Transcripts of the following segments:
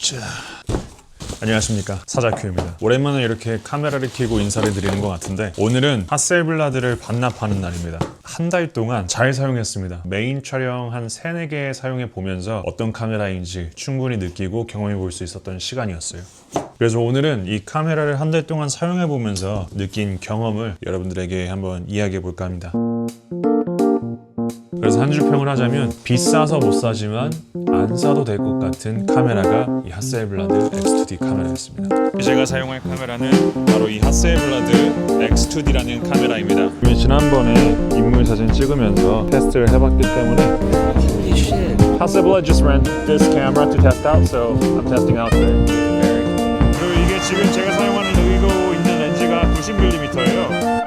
자, 안녕하십니까, 사자큐입니다. 오랜만에 이렇게 카메라를 켜고 인사를 드리는 것 같은데, 오늘은 하셀블라드를 반납하는 날입니다. 한 달 동안 잘 사용했습니다. 메인 촬영 한 3-4개 사용해 보면서 어떤 카메라인지 충분히 느끼고 경험해 볼 수 있었던 시간이었어요. 그래서 오늘은 이 카메라를 한 달 동안 사용해 보면서 느낀 경험을 여러분들에게 한번 이야기해 볼까 합니다. 그래서 한 줄 평을 하자면, 비싸서 못 사지만 안 사도 될 것 같은 카메라가 이 하셀블라드 X2D 카메라였습니다. 제가 사용할 카메라는 바로 이 하셀블라드 X2D라는 카메라입니다. 지난번에 인물 사진 찍으면서 테스트를 해봤기 때문에 Hasselblad just rent this camera to test out, so I'm testing out today. 그리고 이게 지금 제가 사용하는 여기고 있는 렌즈가 90mm예요.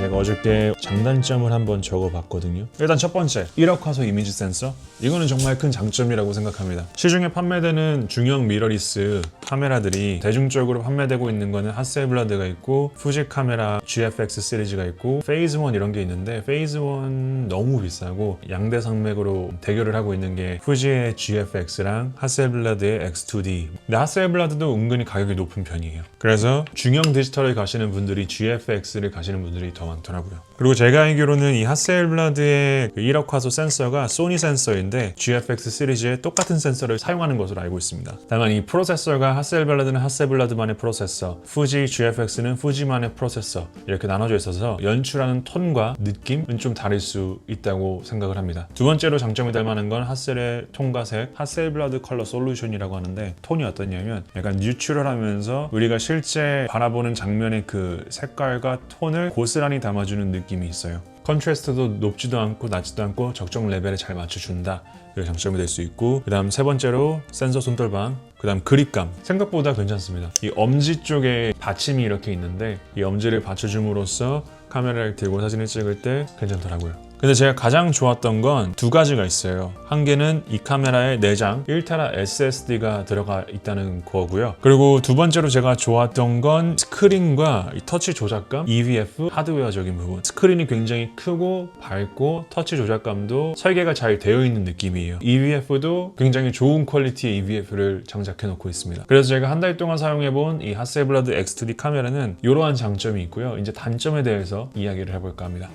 제가 어저께 장단점을 한번 적어봤거든요. 일단 첫 번째, 1억 화소 이미지 센서. 이거는 정말 큰 장점이라고 생각합니다. 시중에 판매되는 중형 미러리스 카메라들이 대중적으로 판매되고 있는 거는 하셀블라드가 있고, fuji 카메라 GFX 시리즈가 있고, 페이즈 1 이런 게 있는데, 페이즈 1 너무 비싸고 양대 산맥으로 대결을 하고 있는 게 fuji의 GFX랑 하셀블라드의 X2D. 근데 하셀블라드도 은근히 가격이 높은 편이에요. 그래서 중형 디지털을 가시는 분들이 GFX를 가시는 분들이 더 많더라고요. 그리고 제가 알기로는 이 하셀블라드의 1억 화소 센서가 소니 센서인데 GFX 시리즈의 똑같은 센서를 사용하는 것으로 알고 있습니다. 다만 이 프로세서가 하셀블라드는 하셀블라드만의 프로세서, fuji GFX는 fuji만의 프로세서, 이렇게 나눠져 있어서 연출하는 톤과 느낌은 좀 다를 수 있다고 생각을 합니다. 두 번째로 장점이 될 만한 건 하셀의 톤과 색, 하셀블라드 컬러 솔루션이라고 하는데, 톤이 어떠냐면 약간 뉴트럴하면서 우리가 실제 바라보는 장면의 그 색깔과 톤을 고스란히 담아주는 느낌이 있어요. 컨트라스트도 높지도 않고 낮지도 않고 적정 레벨에 잘 맞춰준다. 이게 장점이 될 수 있고, 그 다음 세 번째로 센서 손떨방, 그 다음 그립감. 생각보다 괜찮습니다. 이 엄지 쪽에 받침이 이렇게 있는데, 이 엄지를 받쳐줌으로써 카메라를 들고 사진을 찍을 때 괜찮더라고요. 근데 제가 가장 좋았던 건 두 가지가 있어요. 한 개는 이 카메라에 내장 1TB SSD가 들어가 있다는 거고요. 그리고 두 번째로 제가 좋았던 건 스크린과 이 터치 조작감, EVF 하드웨어적인 부분. 스크린이 굉장히 크고 밝고 터치 조작감도 설계가 잘 되어 있는 느낌이에요. EVF도 굉장히 좋은 퀄리티의 EVF를 장착해 놓고 있습니다. 그래서 제가 한 달 동안 사용해본 이 하셀블라드 X2D 카메라는 이러한 장점이 있고요. 이제 단점에 대해서 이야기를 해볼까 합니다.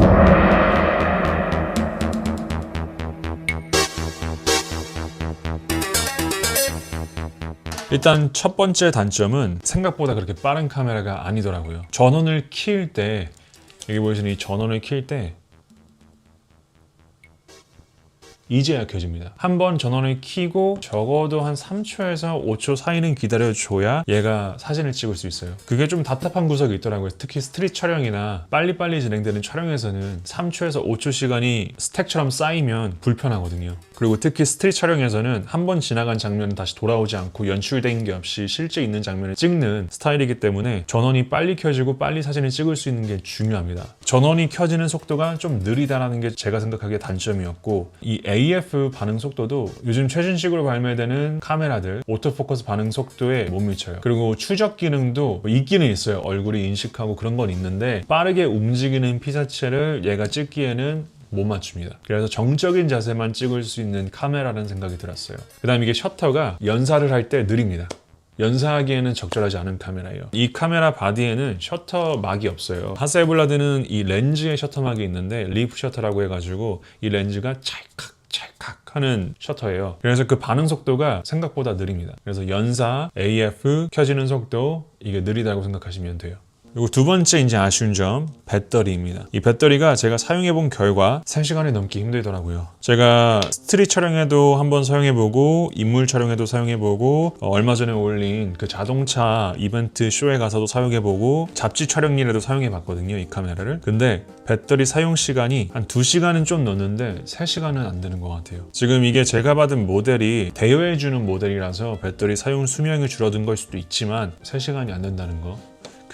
일단 첫 번째 단점은 생각보다 그렇게 빠른 카메라가 아니더라고요. 전원을 킬 때, 여기 보시는 이 전원을 킬 때 이제야 켜집니다. 한번 전원을 켜고 적어도 한 3초에서 5초 사이는 기다려줘야 얘가 사진을 찍을 수 있어요. 그게 좀 답답한 구석이 있더라고요. 특히 스트릿 촬영이나 빨리빨리 진행되는 촬영에서는 3초에서 5초 시간이 스택처럼 쌓이면 불편하거든요. 그리고 특히 스트릿 촬영에서는 한번 지나간 장면은 다시 돌아오지 않고 연출된 게 없이 실제 있는 장면을 찍는 스타일이기 때문에 전원이 빨리 켜지고 빨리 사진을 찍을 수 있는 게 중요합니다. 전원이 켜지는 속도가 좀 느리다라는 게 제가 생각하기에 단점이었고, 이 AF 반응 속도도 요즘 최신식으로 발매되는 카메라들 오토포커스 반응 속도에 못 미쳐요. 그리고 추적 기능도 있기는 있어요. 얼굴이 인식하고 그런 건 있는데, 빠르게 움직이는 피사체를 얘가 찍기에는 못 맞춥니다. 그래서 정적인 자세만 찍을 수 있는 카메라라는 생각이 들었어요. 그 다음 이게 셔터가 연사를 할 때 느립니다. 연사하기에는 적절하지 않은 카메라예요. 이 카메라 바디에는 셔터막이 없어요. 하셀블라드는 이 렌즈에 셔터막이 있는데, 리프 셔터라고 해가지고 이 렌즈가 찰칵 하는 셔터예요. 그래서 그 반응 속도가 생각보다 느립니다. 그래서 연사, AF 켜지는 속도, 이게 느리다고 생각하시면 돼요. 그리고 두 번째 이제 아쉬운 점, 배터리입니다. 이 배터리가 제가 사용해본 결과 3시간이 넘기 힘들더라고요. 제가 스트릿 촬영에도 한번 사용해보고, 인물 촬영에도 사용해보고, 얼마 전에 올린 그 자동차 이벤트 쇼에 가서도 사용해보고, 잡지 촬영일에도 사용해봤거든요, 이 카메라를. 근데 배터리 사용 시간이 한 2시간은 좀 넘는데 3시간은 안 되는 것 같아요. 지금 이게 제가 받은 모델이 대여해주는 모델이라서 배터리 사용 수명이 줄어든 걸 수도 있지만 3시간이 안 된다는 거,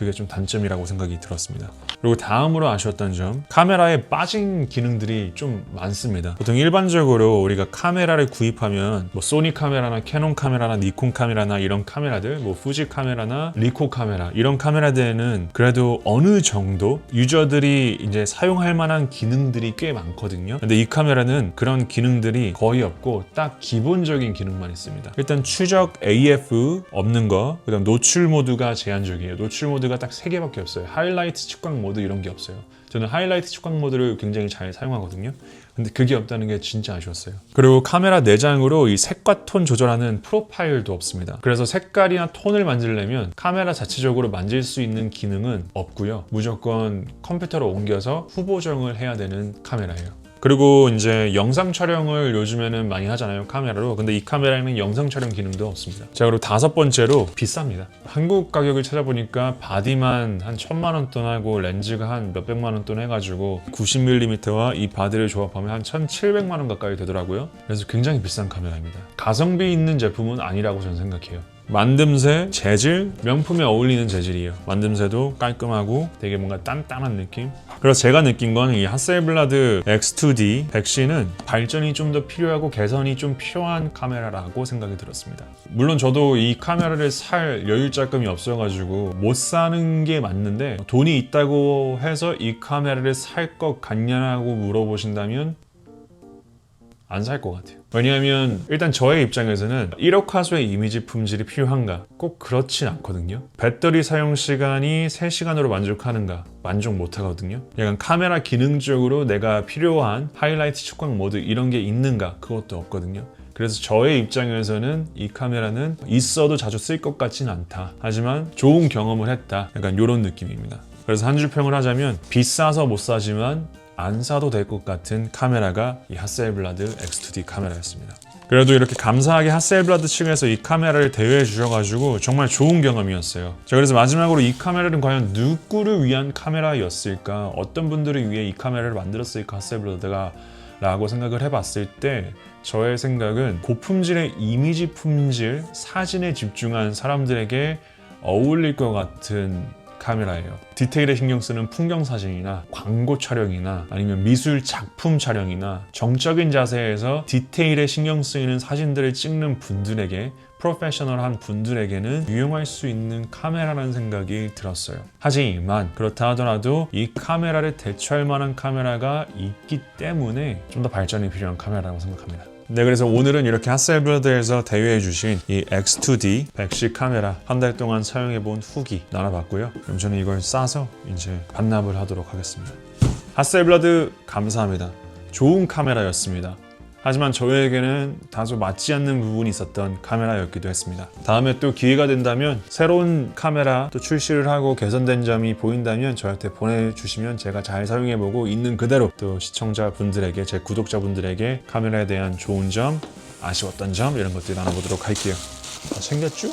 그게 좀 단점이라고 생각이 들었습니다. 그리고 다음으로 아쉬웠던 점, 카메라에 빠진 기능들이 좀 많습니다. 보통 일반적으로 우리가 카메라를 구입하면 뭐 소니 카메라나 캐논 카메라나 니콘 카메라나 이런 카메라들, 뭐 fuji 카메라나 리코 카메라 이런 카메라들에는 그래도 어느 정도 유저들이 이제 사용할 만한 기능들이 꽤 많거든요. 근데 이 카메라는 그런 기능들이 거의 없고 딱 기본적인 기능만 있습니다. 일단 추적 AF 없는 거, 그다음 노출 모드가 제한적이에요. 노출 모드가 딱 3개밖에 없어요. 하이라이트 측광 모드 이런 게 없어요. 저는 하이라이트 측광 모드를 굉장히 잘 사용하거든요. 근데 그게 없다는 게 진짜 아쉬웠어요. 그리고 카메라 내장으로 이 색과 톤 조절하는 프로파일도 없습니다. 그래서 색깔이나 톤을 만지려면 카메라 자체적으로 만질 수 있는 기능은 없고요. 무조건 컴퓨터로 옮겨서 후보정을 해야 되는 카메라예요. 그리고 이제 영상 촬영을 요즘에는 많이 하잖아요, 카메라로. 근데 이 카메라에는 영상 촬영 기능도 없습니다. 자, 그리고 5번째로 비쌉니다. 한국 가격을 찾아보니까 바디만 한 1000만 원 돈 하고 렌즈가 한 몇백만 원 돈 해가지고 90mm와 이 바디를 조합하면 한 1700만 원 가까이 되더라고요. 그래서 굉장히 비싼 카메라입니다. 가성비 있는 제품은 아니라고 저는 생각해요. 만듦새, 재질, 명품에 어울리는 재질이에요. 만듦새도 깔끔하고 되게 뭔가 단단한 느낌. 그래서 제가 느낀 건 이 하셀블라드 X2D 100C는 발전이 좀 더 필요하고 개선이 좀 필요한 카메라라고 생각이 들었습니다. 물론 저도 이 카메라를 살 여유자금이 없어가지고 못 사는 게 맞는데, 돈이 있다고 해서 이 카메라를 살 것 같냐고 물어보신다면 안 살 것 같아요. 왜냐하면 일단 저의 입장에서는 1억 화소의 이미지 품질이 필요한가? 꼭 그렇진 않거든요. 배터리 사용 시간이 3시간으로 만족하는가? 만족 못 하거든요. 약간 카메라 기능적으로 내가 필요한 하이라이트 측광 모드 이런 게 있는가? 그것도 없거든요. 그래서 저의 입장에서는 이 카메라는 있어도 자주 쓸 것 같진 않다. 하지만 좋은 경험을 했다. 약간 이런 느낌입니다. 그래서 한 줄 평을 하자면 비싸서 못 사지만 안 사도 될 것 같은 카메라가 이 하셀블라드 X2D 카메라였습니다. 그래도 이렇게 감사하게 하셀블라드 측에서 이 카메라를 대여해 주셔가지고 정말 좋은 경험이었어요. 자, 그래서 마지막으로 이 카메라는 과연 누구를 위한 카메라였을까? 어떤 분들을 위해 이 카메라를 만들었을까? 하셀블라드가 라고 생각을 해봤을 때 저의 생각은 고품질의 이미지 품질, 사진에 집중한 사람들에게 어울릴 것 같은 카메라예요. 디테일에 신경 쓰는 풍경 사진이나 광고 촬영이나 아니면 미술 작품 촬영이나 정적인 자세에서 디테일에 신경 쓰이는 사진들을 찍는 분들에게, 프로페셔널한 분들에게는 유용할 수 있는 카메라라는 생각이 들었어요. 하지만 그렇다 하더라도 이 카메라를 대체할 만한 카메라가 있기 때문에 좀 더 발전이 필요한 카메라라고 생각합니다. 네, 그래서 오늘은 이렇게 하셀블라드에서 대여해 주신 이 X2D 100C 카메라 한 달 동안 사용해 본 후기 나눠봤고요. 그럼 저는 이걸 싸서 이제 반납을 하도록 하겠습니다. 하셀블라드 감사합니다. 좋은 카메라였습니다. 하지만 저에게는 다소 맞지 않는 부분이 있었던 카메라였기도 했습니다. 다음에 또 기회가 된다면 새로운 카메라 또 출시를 하고 개선된 점이 보인다면 저한테 보내주시면 제가 잘 사용해보고 있는 그대로 또 시청자분들에게, 제 구독자분들에게 카메라에 대한 좋은 점, 아쉬웠던 점 이런 것들 나눠보도록 할게요. 다 챙겼죠?